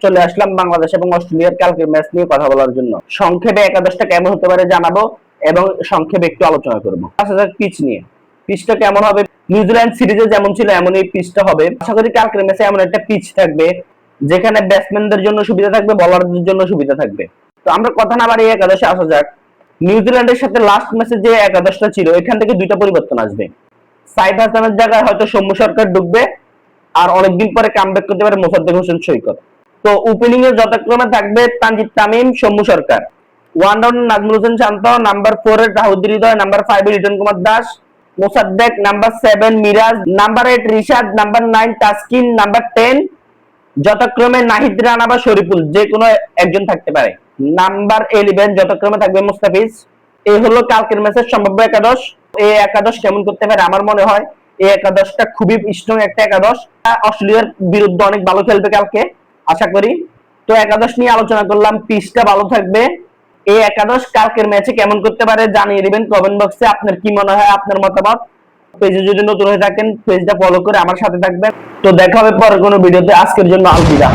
চলে আসলাম বাংলাদেশ এবং অস্ট্রেলিয়ার কালকের ম্যাচ নিয়ে কথা বলার জন্য। সংক্ষেপে একাদশটা কেমন হতে পারে জানাবো এবং সংক্ষেপে একটু আলোচনা করবো। পিচ নিয়ে, পিচটা কেমন হবে? নিউজিল্যান্ড সিরিজে যেমন ছিল এমনই পিচটা হবে। আশা করি কালকের ম্যাচে এমন একটা পিচ থাকবে যেখানে ব্যাটসম্যানদের জন্য সুবিধা থাকবে, বলারদের জন্য সুবিধা থাকবে। তো আমরা কথা না বাড়িয়ে একাদশে আসা যাক। নিউজিল্যান্ডের সাথে লাস্ট ম্যাচে যে একাদশটা ছিল এখান থেকে দুইটা পরিবর্তন আসবে। সাইফ হাসানের জায়গায় হয়তো সৌম্য সরকার ঢুকবে, আর অনেকদিন পরে কামব্যাক করতে পারে মোসাদ্দেক হোসেন সৈকত। তো ওপেনিং এ যথাক্রমে থাকবে Tanzid Tamim, Soumya Sarkar, one down Najmul Hossain Shanto, number 4 এ তাহিদ হৃদয়, নাম্বার 5 এ Liton Kumar Das, Mosaddek, number 7 Miraz, number 8 Rishad, number 9 Taskin, number 10 যথাক্রমে নাহিদ রানা বা শরীফুল, যে কোনো একজন থাকতে পারে। নাম্বার 11 যথাক্রমে থাকবে মুস্তাফিজ। এই হলো কালকের ম্যাচের সম্ভাব্য একাদশ। এই একাদশ কেমন করতে পারে? আমার মনে হয় এই একাদশটা খুবই স্ট্রং একটা একাদশ। অস্ট্রেলিয়ার বিরুদ্ধে অনেক ভালো খেলবে কালকে আশা করি। তো একাদশ নিয়ে আলোচনা করলাম, পিচটা ভালো থাকবে। এই একাদশ কালকের ম্যাচে কেমন করতে পারে জানিয়ে দিবেন কমেন্ট বক্সে। আপনার কি মনে হয়, আপনার মতামত। পেজে যদি নতুন হয়ে থাকেন পেজটা ফলো করে আমার সাথে থাকবেন। তো দেখা হবে পরে কোনো ভিডিওতে। আজকের জন্য আলবিদা।